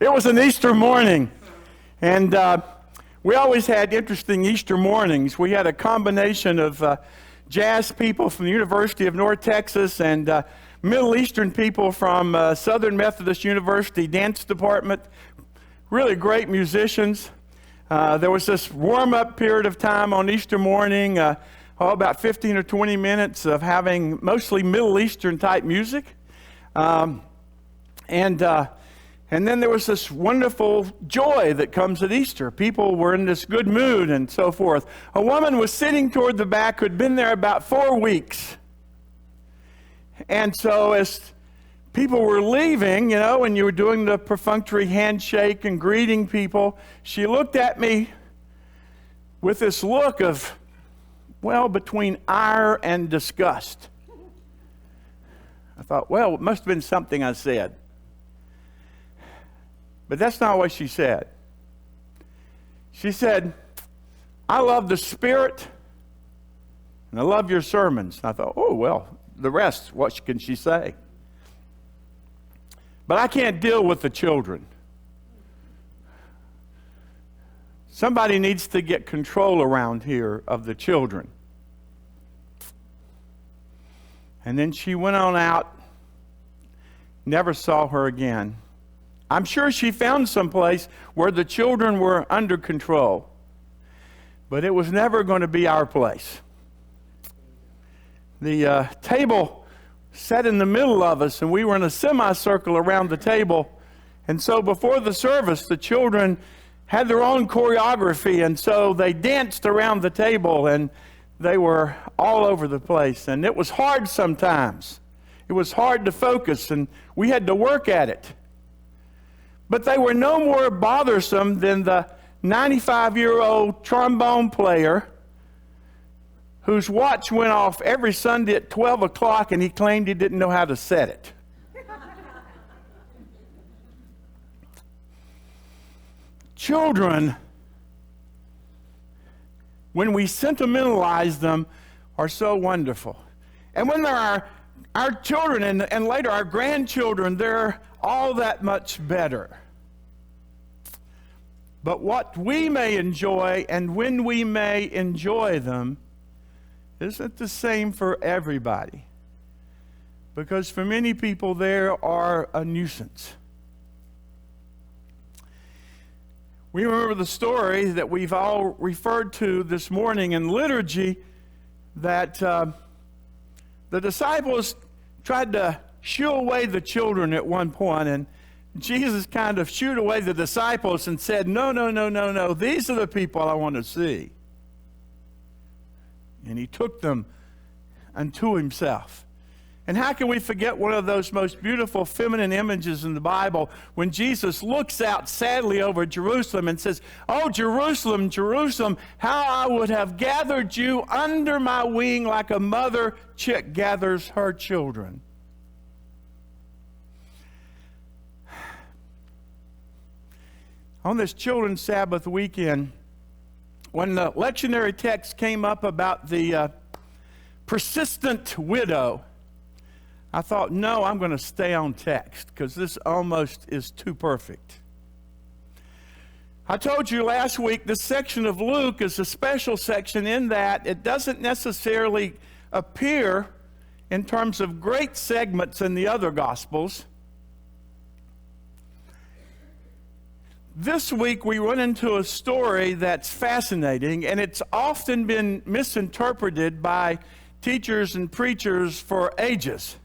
It was an Easter morning, and we always had interesting Easter mornings. We had a combination of jazz people from the University of North Texas and Middle Eastern people from Southern Methodist University Dance Department, really great musicians. There was this warm-up period of time on Easter morning, about 15 or 20 minutes of having mostly Middle Eastern type music. And then there was this wonderful joy that comes at Easter. People were in this good mood and so forth. A woman was sitting toward the back who'd been there about 4 weeks. And so as people were leaving, when you were doing the perfunctory handshake and greeting people, she looked at me with this look of, between ire and disgust. I thought, it must have been something I said. But that's not what she said. She said, I love the Spirit, and I love your sermons. And I thought, the rest, what can she say? But I can't deal with the children. Somebody needs to get control around here of the children. And then she went on out, never saw her again. I'm sure she found some place where the children were under control. But it was never going to be our place. The table sat in the middle of us, and we were in a semicircle around the table. And so before the service, the children had their own choreography, and so they danced around the table, and they were all over the place. And it was hard sometimes. It was hard to focus, and we had to work at it. But they were no more bothersome than the 95-year-old trombone player whose watch went off every Sunday at 12 o'clock and he claimed he didn't know how to set it. Children, when we sentimentalize them, are so wonderful. And when they're our children and later our grandchildren, they're all that much better. But what we may enjoy and when we may enjoy them isn't the same for everybody. Because for many people, they are a nuisance. We remember the story that we've all referred to this morning in liturgy that the disciples tried to shoo away the children at one point, and Jesus kind of shooed away the disciples and said, no, these are the people I want to see. And he took them unto himself. And how can we forget one of those most beautiful feminine images in the Bible when Jesus looks out sadly over Jerusalem and says, "Oh, Jerusalem, Jerusalem, how I would have gathered you under my wing like a mother chick gathers her children." On this Children's Sabbath weekend, when the lectionary text came up about the persistent widow, I thought, no, I'm going to stay on text because this almost is too perfect. I told you last week this section of Luke is a special section in that it doesn't necessarily appear in terms of great segments in the other Gospels. This week we run into a story that's fascinating, and it's often been misinterpreted by teachers and preachers for ages.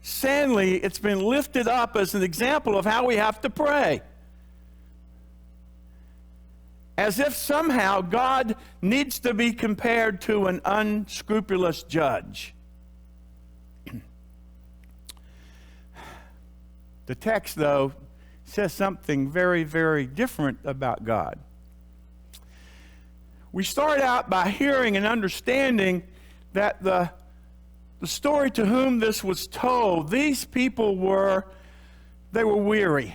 Sadly, it's been lifted up as an example of how we have to pray. As if somehow God needs to be compared to an unscrupulous judge. The text, though, says something very, very different about God. We start out by hearing and understanding that the story to whom this was told, these people were weary.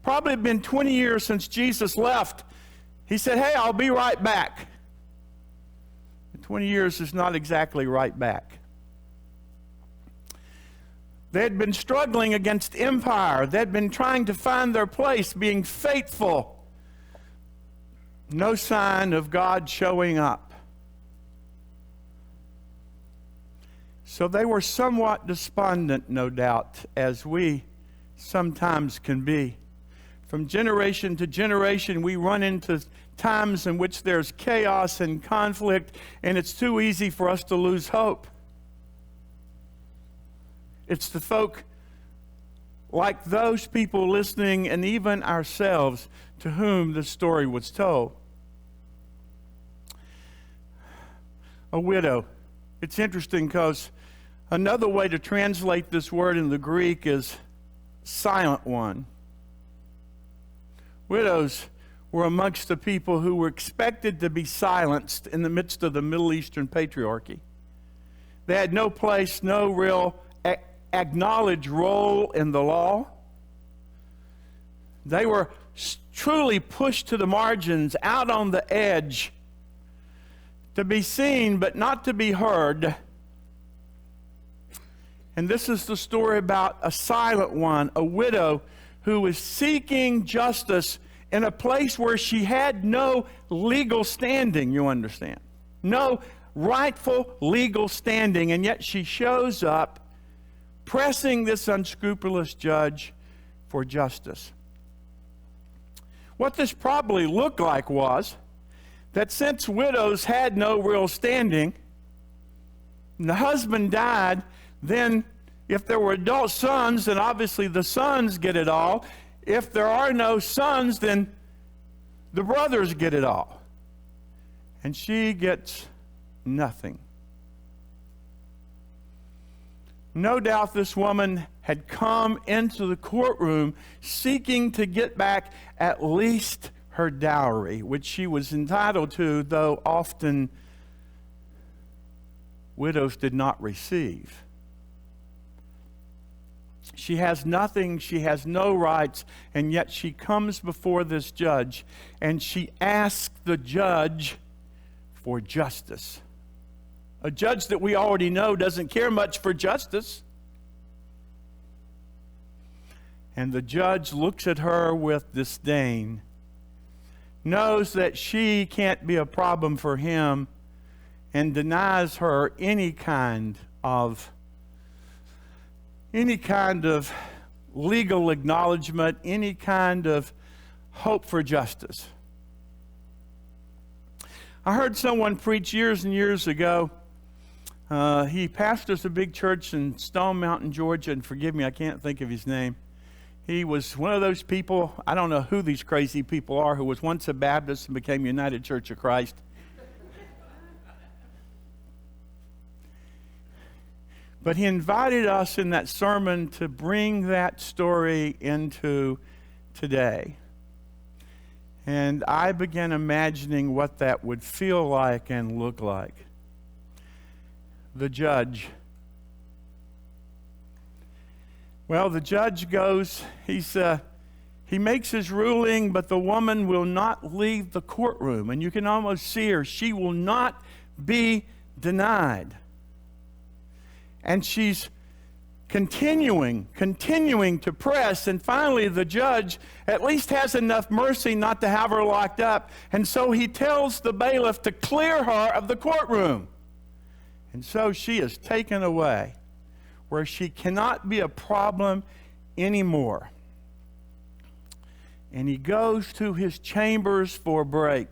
Probably been 20 years since Jesus left. He said, "Hey, I'll be right back." 20 years is not exactly right back. They had been struggling against empire. They had been trying to find their place, being faithful. No sign of God showing up. So they were somewhat despondent, no doubt, as we sometimes can be. From generation to generation, we run into times in which there's chaos and conflict, and it's too easy for us to lose hope. It's the folk like those people listening, and even ourselves, to whom the story was told. A widow. It's interesting because another way to translate this word in the Greek is silent one. Widows were amongst the people who were expected to be silenced in the midst of the Middle Eastern patriarchy. They had no place, no real acknowledged role in the law. They were truly pushed to the margins, out on the edge, to be seen but not to be heard. And this is the story about a silent one, a widow who was seeking justice in a place where she had no legal standing, you understand. No rightful legal standing, and yet she shows up pressing this unscrupulous judge for justice. What this probably looked like was that since widows had no real standing, and the husband died, then if there were adult sons, then obviously the sons get it all. If there are no sons, then the brothers get it all. And she gets nothing. No doubt this woman had come into the courtroom seeking to get back at least her dowry, which she was entitled to, though often widows did not receive. She has nothing, she has no rights, and yet she comes before this judge, and she asks the judge for justice. A judge that we already know doesn't care much for justice. And the judge looks at her with disdain, knows that she can't be a problem for him, and denies her any kind of legal acknowledgement, any kind of hope for justice. I heard someone preach years and years ago. He pastors a big church in Stone Mountain, Georgia, and forgive me, I can't think of his name. He was one of those people, I don't know who these crazy people are, who was once a Baptist and became United Church of Christ. But he invited us in that sermon to bring that story into today. And I began imagining what that would feel like and look like. The judge. Well, the judge goes, he makes his ruling, but the woman will not leave the courtroom. And you can almost see her. She will not be denied. And she's continuing to press. And finally, the judge at least has enough mercy not to have her locked up. And so he tells the bailiff to clear her of the courtroom. And so she is taken away, where she cannot be a problem anymore. And he goes to his chambers for a break.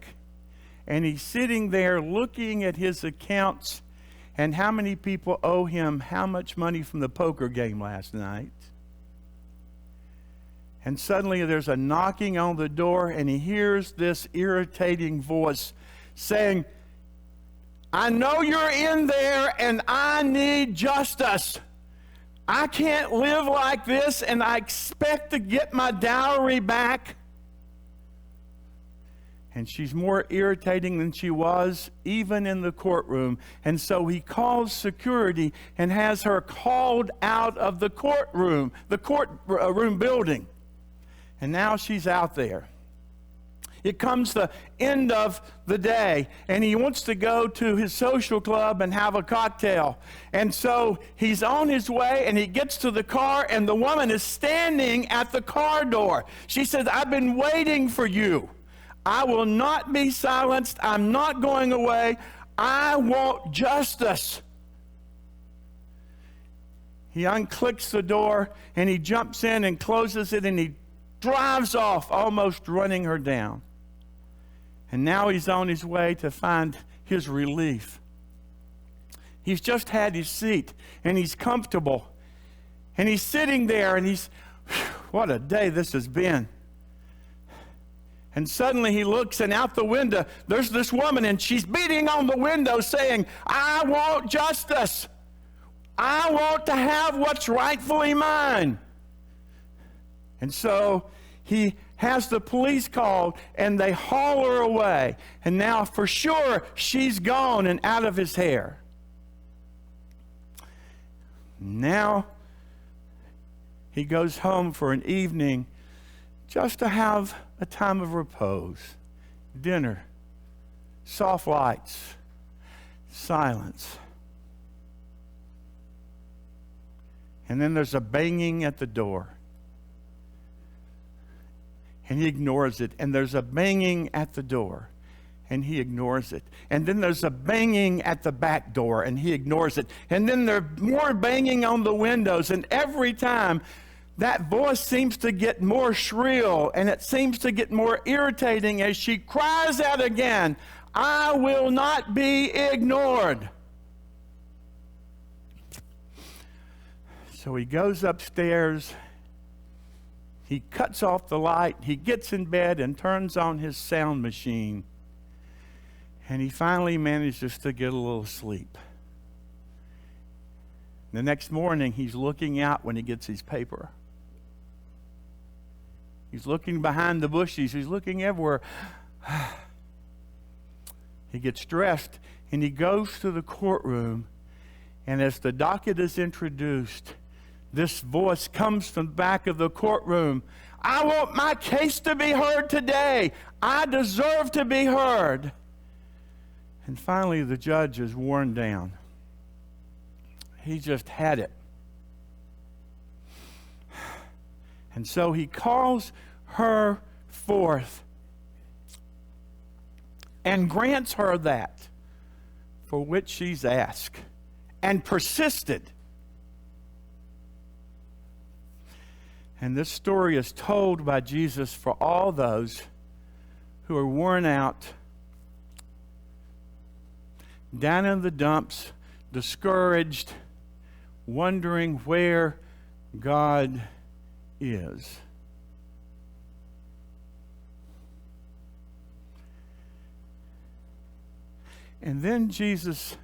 And he's sitting there looking at his accounts and how many people owe him how much money from the poker game last night. And suddenly there's a knocking on the door, and he hears this irritating voice saying, "I know you're in there, and I need justice. I can't live like this, and I expect to get my dowry back." And she's more irritating than she was even in the courtroom. And so he calls security and has her called out of the courtroom building. And now she's out there. It comes the end of the day, and he wants to go to his social club and have a cocktail. And so he's on his way, and he gets to the car, and the woman is standing at the car door. She says, "I've been waiting for you. I will not be silenced. I'm not going away. I want justice." He unclicks the door, and he jumps in and closes it, and he drives off, almost running her down. And now he's on his way to find his relief. He's just had his seat, and he's comfortable. And he's sitting there, and what a day this has been. And suddenly he looks, and out the window, there's this woman, and she's beating on the window saying, "I want justice. I want to have what's rightfully mine." And so he has the police called, and they haul her away. And now for sure she's gone and out of his hair. Now he goes home for an evening just to have a time of repose. Dinner, soft lights, silence. And then there's a banging at the door. And he ignores it. And there's a banging at the door. And he ignores it. And then there's a banging at the back door. And he ignores it. And then there's more banging on the windows. And every time that voice seems to get more shrill. And it seems to get more irritating as she cries out again, "I will not be ignored." So he goes upstairs, he cuts off the light, he gets in bed and turns on his sound machine. And he finally manages to get a little sleep. The next morning, he's looking out when he gets his paper. He's looking behind the bushes, he's looking everywhere. He gets dressed and he goes to the courtroom. And as the docket is introduced, this voice comes from the back of the courtroom. "I want my case to be heard today. I deserve to be heard." And finally, the judge is worn down. He just had it. And so he calls her forth and grants her that for which she's asked and persisted. And this story is told by Jesus for all those who are worn out, down in the dumps, discouraged, wondering where God is. And then Jesus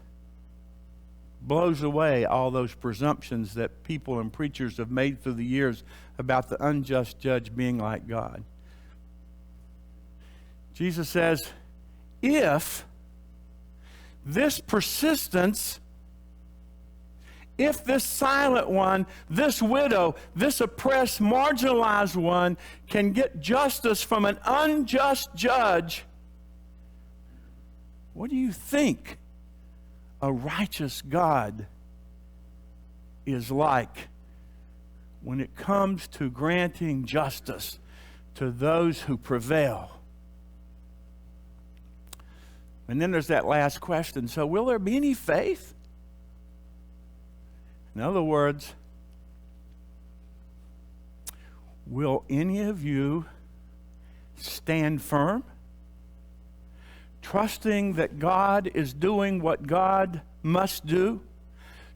blows away all those presumptions that people and preachers have made through the years about the unjust judge being like God. Jesus says, if this persistence, if this silent one, this widow, this oppressed, marginalized one can get justice from an unjust judge, what do you think a righteous God is like when it comes to granting justice to those who prevail? And then there's that last question. So will there be any faith? In other words, will any of you stand firm, trusting that God is doing what God must do,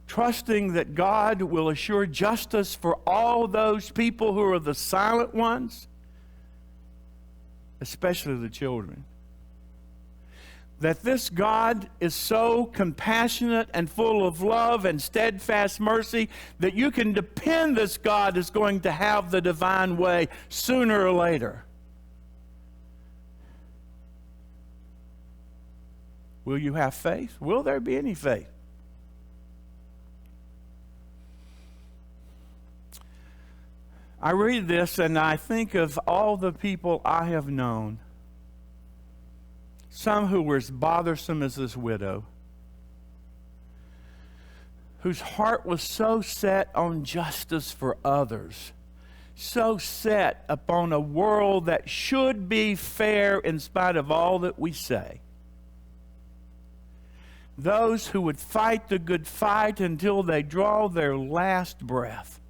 trusting that God will assure justice for all those people who are the silent ones, especially the children? That this God is so compassionate and full of love and steadfast mercy that you can depend this God is going to have the divine way sooner or later. Will you have faith? Will there be any faith? I read this and I think of all the people I have known Some who were as bothersome as this widow, whose heart was so set on justice for others, so set upon a world that should be fair in spite of all that we say. Those who would fight the good fight until they draw their last breath.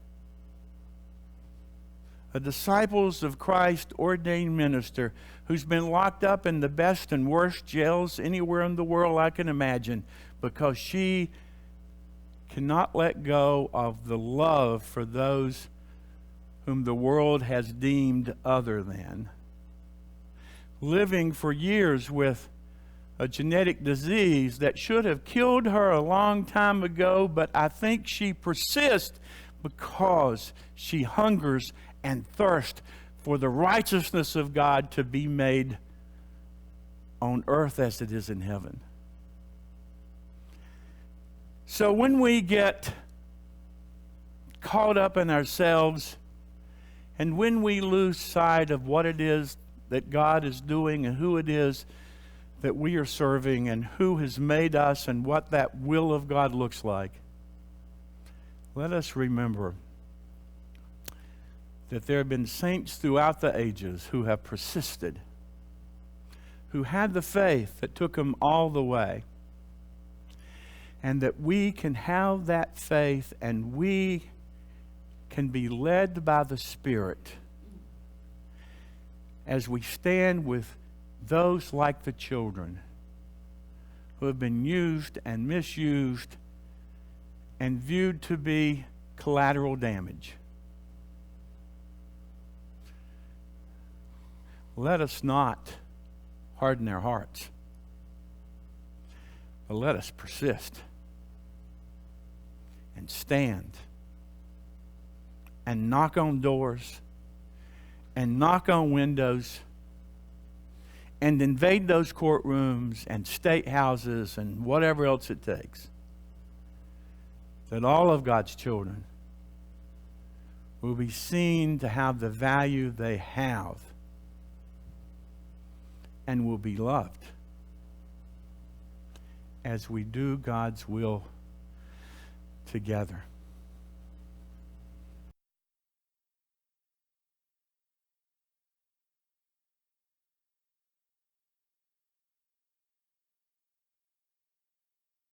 A disciples of Christ ordained minister who's been locked up in the best and worst jails anywhere in the world I can imagine because she cannot let go of the love for those whom the world has deemed other than. Living for years with a genetic disease that should have killed her a long time ago, but I think she persists because she hungers and thirsts for the righteousness of God to be made on earth as it is in heaven. So when we get caught up in ourselves, and when we lose sight of what it is that God is doing and who it is that we are serving and who has made us and what that will of God looks like, let us remember that there have been saints throughout the ages who have persisted, who had the faith that took them all the way, and that we can have that faith and we can be led by the Spirit as we stand with those like the children who have been used and misused and viewed to be collateral damage. Let us not harden our hearts, but let us persist and stand and knock on doors and knock on windows and invade those courtrooms and state houses and whatever else it takes, that all of God's children will be seen to have the value they have and will be loved as we do God's will together.